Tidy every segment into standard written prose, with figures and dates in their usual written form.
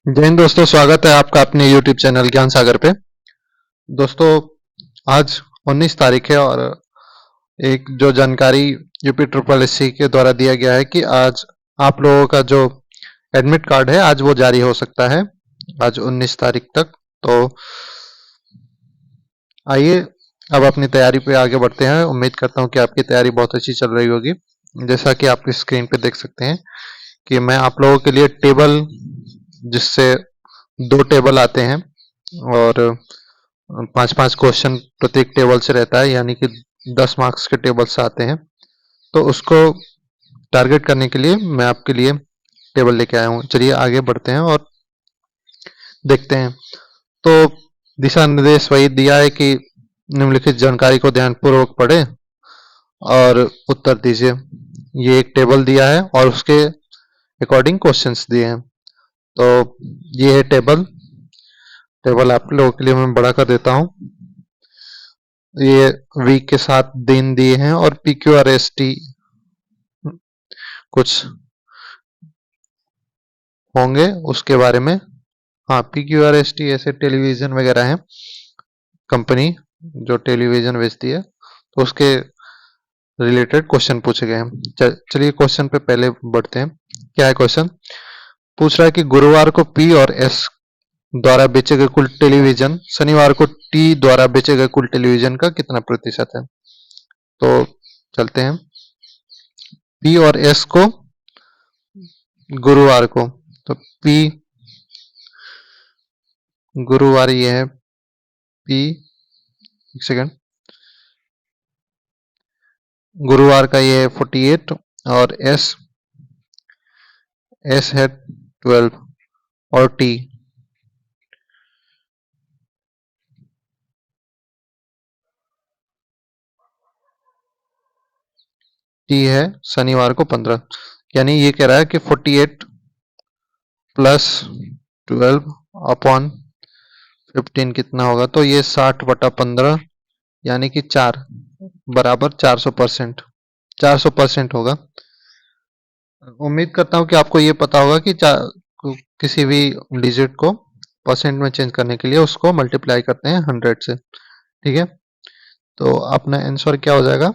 जय हिंद दोस्तों, स्वागत है आपका अपने YouTube चैनल ज्ञान सागर पे। दोस्तों, आज 19 तारीख है और एक जो जानकारी यूपी ट्रिपल एससी के द्वारा दिया गया है कि आज आप लोगों का जो एडमिट कार्ड है आज वो जारी हो सकता है, आज 19 तारीख तक। तो आइए अब अपनी तैयारी पे आगे बढ़ते हैं। उम्मीद करता हूँ कि आपकी तैयारी बहुत अच्छी चल रही होगी। जैसा कि आप इस स्क्रीन पे देख सकते हैं कि मैं आप लोगों के लिए टेबल, जिससे 2 टेबल आते हैं और 5-5 क्वेश्चन प्रत्येक टेबल से रहता है, यानी कि 10 मार्क्स के टेबल से आते हैं। तो उसको टारगेट करने के लिए मैं आपके लिए टेबल लेके आया हूँ। चलिए आगे बढ़ते हैं और देखते हैं। तो दिशा निर्देश वही दिया है कि निम्नलिखित जानकारी को ध्यानपूर्वक पढ़ें और उत्तर दीजिए। ये एक टेबल दिया है और उसके अकॉर्डिंग क्वेश्चंस दिए हैं। तो ये है टेबल। टेबल आप लोगों के लिए मैं बड़ा कर देता हूँ। ये वीक के साथ दिन दिए हैं और PQRST कुछ होंगे उसके बारे में। हाँ, PQRST ऐसे टेलीविजन वगैरह है, कंपनी जो टेलीविजन बेचती है, तो उसके रिलेटेड क्वेश्चन पूछे गए हैं। चलिए क्वेश्चन पे पहले बढ़ते हैं। क्या है क्वेश्चन? पूछ रहा है कि गुरुवार को P और S द्वारा बेचे गए कुल टेलीविजन शनिवार को T द्वारा बेचे गए कुल टेलीविजन का कितना प्रतिशत है। तो चलते हैं। P और S को गुरुवार को, तो P गुरुवार ये है P, एक सेकेंड, गुरुवार का ये है 48 और S है 12 और T है शनिवार को 15। यानी ये कह रहा है कि 48 प्लस 12 अपॉन 15 कितना होगा, तो ये 60/15 यानी कि 4 बराबर 400%। 400% होगा। उम्मीद करता हूँ कि आपको ये पता होगा कि किसी भी डिजिट को परसेंट में चेंज करने के लिए उसको मल्टीप्लाई करते हैं 100 से। ठीक है, तो अपना आंसर क्या हो जाएगा?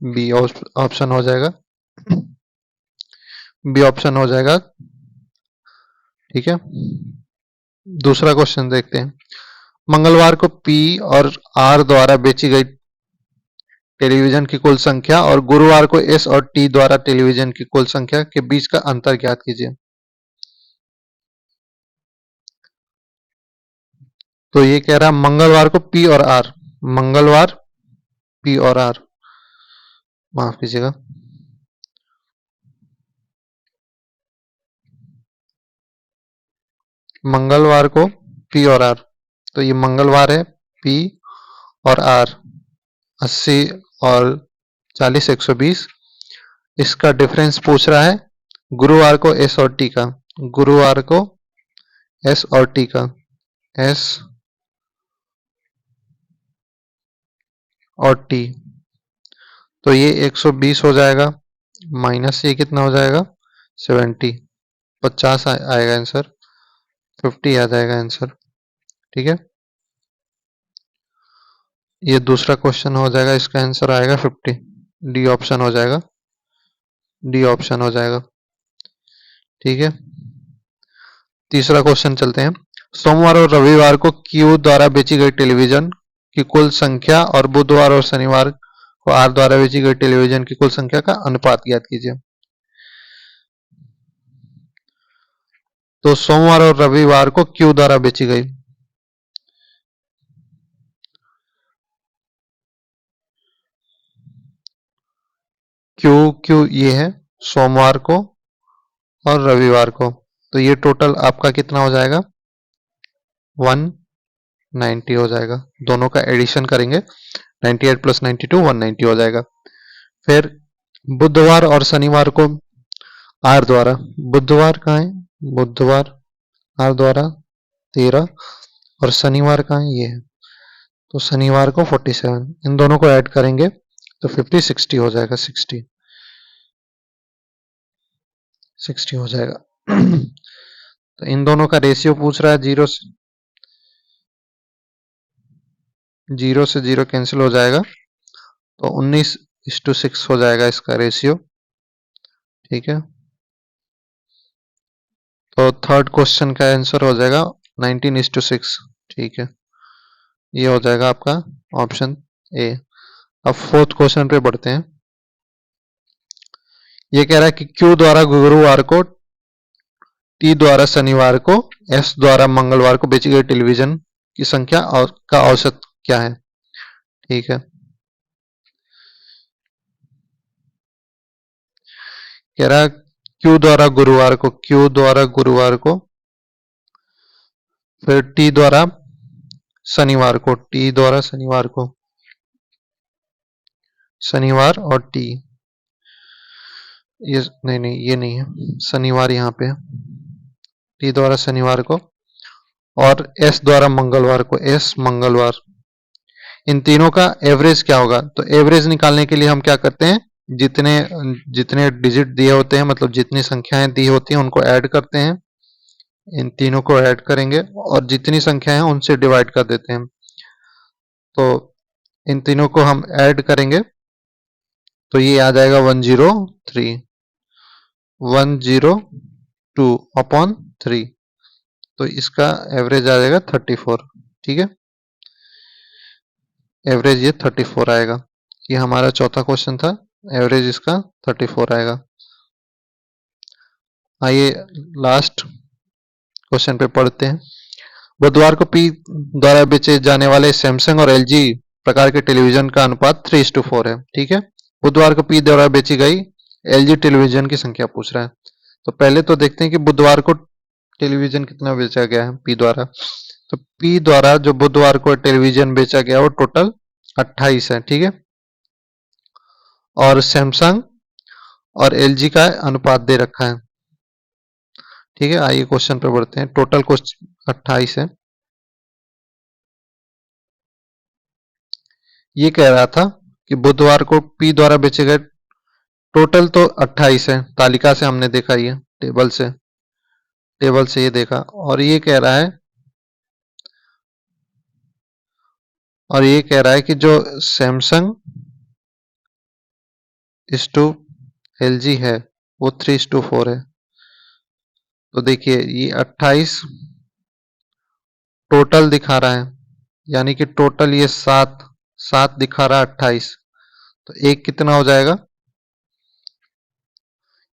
बी ऑप्शन हो जाएगा। बी ऑप्शन हो जाएगा। ठीक है, दूसरा क्वेश्चन देखते हैं। मंगलवार को P और R द्वारा बेची गई टेलीविजन की कुल संख्या और गुरुवार को S और T द्वारा टेलीविजन की कुल संख्या के बीच का अंतर ज्ञात कीजिए। तो ये कह रहा है मंगलवार को P और R, मंगलवार P और R, माफ कीजिएगा, मंगलवार को P और R, तो ये मंगलवार है P और R 80 और 40 120। इसका डिफरेंस पूछ रहा है गुरुवार को S और T का, गुरुवार को S और T का, S और T, तो ये 120 हो जाएगा, माइनस ये कितना हो जाएगा 70, 50 आएगा आंसर, 50 आ जाएगा आंसर। ठीक है, ये दूसरा क्वेश्चन हो जाएगा, इसका आंसर आएगा 50। डी ऑप्शन हो जाएगा, डी ऑप्शन हो जाएगा। ठीक है, तीसरा क्वेश्चन चलते हैं। सोमवार और रविवार को क्यू द्वारा बेची गई टेलीविजन की कुल संख्या और बुधवार और शनिवार को आर द्वारा बेची गई टेलीविजन की कुल संख्या का अनुपात ज्ञात कीजिए। तो सोमवार और रविवार को क्यू द्वारा बेची गई, क्यू क्यू ये है सोमवार को और रविवार को, तो ये टोटल आपका कितना हो जाएगा 190 हो जाएगा। दोनों का एडिशन करेंगे 98 प्लस 92 190 हो जाएगा। फिर बुधवार और शनिवार को आर द्वारा, बुधवार कहाँ है, बुधवार आर द्वारा 13 और शनिवार कहाँ है, ये है, तो शनिवार को 47। इन दोनों को ऐड करेंगे तो 50 60 हो जाएगा, 60 हो जाएगा। तो इन दोनों का रेशियो पूछ रहा है, जीरो से जीरो कैंसिल हो जाएगा, तो 19:6 हो जाएगा इसका रेशियो। ठीक है, तो थर्ड क्वेश्चन का आंसर हो जाएगा 19:6। ठीक है, ये हो जाएगा आपका ऑप्शन ए। अब फोर्थ क्वेश्चन पे बढ़ते हैं। ये कह रहा है कि क्यू द्वारा गुरुवार को, टी द्वारा शनिवार को, एस द्वारा मंगलवार को बेची गई टेलीविजन की संख्या और का औसत क्या है। ठीक है, कह रहा है क्यू द्वारा गुरुवार को, फिर टी द्वारा शनिवार को, शनिवार और टी, ये नहीं नहीं ये नहीं है, शनिवार यहाँ पे है, टी द्वारा शनिवार को और एस द्वारा मंगलवार को, एस मंगलवार, इन तीनों का एवरेज क्या होगा। तो एवरेज निकालने के लिए हम क्या करते हैं, जितने जितने डिजिट दिए होते हैं, मतलब जितनी संख्याएं दी होती हैं उनको ऐड करते हैं, इन तीनों को ऐड करेंगे और जितनी संख्याएं हैं उनसे डिवाइड कर देते हैं। तो इन तीनों को हम ऐड करेंगे तो ये आ जाएगा 103, 102/3, तो इसका एवरेज आ जाएगा 34। ठीक है, एवरेज ये 34 आएगा। ये हमारा चौथा क्वेश्चन था, एवरेज इसका 34 आएगा। आइए लास्ट क्वेश्चन पे पढ़ते हैं। बुधवार को पी द्वारा बेचे जाने वाले सैमसंग और एलजी प्रकार के टेलीविजन का अनुपात 3:4 है। ठीक है, बुधवार को पी द्वारा बेची गई एलजी टेलीविजन की संख्या पूछ रहा है। तो पहले तो देखते हैं कि बुधवार को टेलीविजन कितना बेचा गया है पी द्वारा। तो पी द्वारा जो बुधवार को टेलीविजन बेचा गया वो टोटल 28 है। ठीक है, और सैमसंग और एलजी का अनुपात दे रखा है। ठीक है, आइए क्वेश्चन पे बढ़ते हैं। टोटल क्वेश्चन 28 है। ये कह रहा था कि बुधवार को पी द्वारा बेचे गए, टोटल तो 28 है, तालिका से हमने देखा, ये टेबल से ये देखा, और ये कह रहा है कि जो सैमसंग इस टू एलजी है वो 3:4 है। तो देखिए ये 28 टोटल दिखा रहा है, यानी कि टोटल ये 7 दिखा रहा है 28, तो एक कितना हो जाएगा,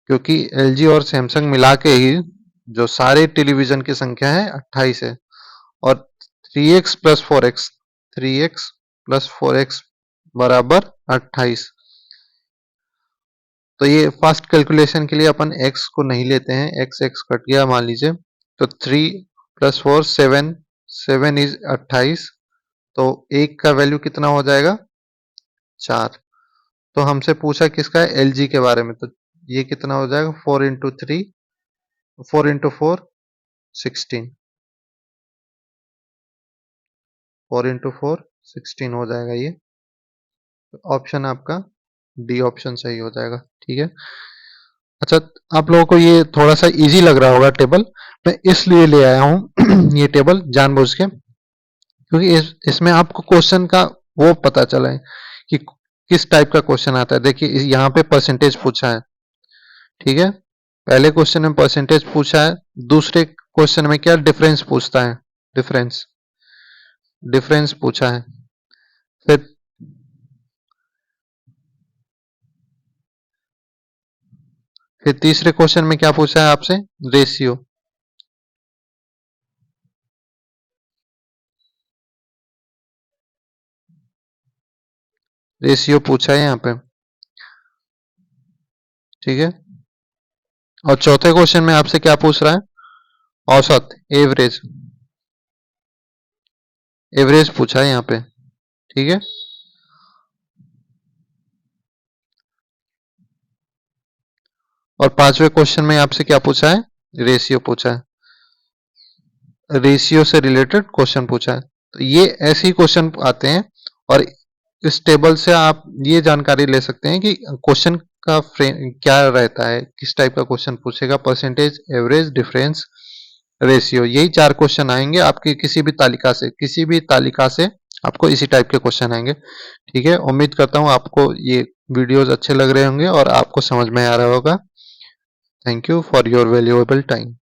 क्योंकि एलजी और सैमसंग मिला के ही जो सारे टेलीविजन की संख्या है 28 है, और 3x plus 4x, 3x plus 4x बराबर 28। तो ये फास्ट कैलकुलेशन के लिए अपन x को नहीं लेते हैं, x कट गया मान लीजिए, तो 3 प्लस 4 7, 7 इज 28, तो एक का वैल्यू कितना हो जाएगा 4। तो हमसे पूछा किसका है, एलजी के बारे में, तो ये कितना हो जाएगा 4 इंटू 3, 4 इंटू 4 16, 4 इंटू 4 16 हो जाएगा ये। ऑप्शन आपका डी ऑप्शन सही हो जाएगा। ठीक है, अच्छा आप लोगों को ये थोड़ा सा इजी लग रहा होगा टेबल, मैं इसलिए ले आया हूं ये टेबल जानबूझ के, क्योंकि इसमें आपको क्वेश्चन का वो पता चला है कि किस टाइप का क्वेश्चन आता है। देखिए यहाँ पे परसेंटेज पूछा है। ठीक है, पहले क्वेश्चन में परसेंटेज पूछा है, दूसरे क्वेश्चन में क्या डिफरेंस पूछता है, डिफरेंस डिफरेंस पूछा है। फिर तीसरे क्वेश्चन में क्या पूछा है आपसे, रेशियो। रेशियो पूछा है यहाँ पे। ठीक है, और चौथे क्वेश्चन में आपसे क्या पूछ रहा है, औसत, एवरेज, एवरेज पूछा है यहाँ पे। ठीक है, और पांचवें क्वेश्चन में आपसे क्या पूछा है, रेशियो पूछा है, रेशियो से रिलेटेड क्वेश्चन पूछा है। तो ये ऐसे ही क्वेश्चन आते हैं, और इस टेबल से आप ये जानकारी ले सकते हैं कि क्वेश्चन का फ्रेम क्या रहता है, किस टाइप का क्वेश्चन पूछेगा, परसेंटेज, एवरेज, डिफरेंस, रेशियो, यही 4 क्वेश्चन आएंगे आपकी किसी भी तालिका से आपको इसी टाइप के क्वेश्चन आएंगे। ठीक है, उम्मीद करता हूँ आपको ये वीडियोस अच्छे लग रहे होंगे और आपको समझ में आ रहा होगा। Thank you for your valuable time.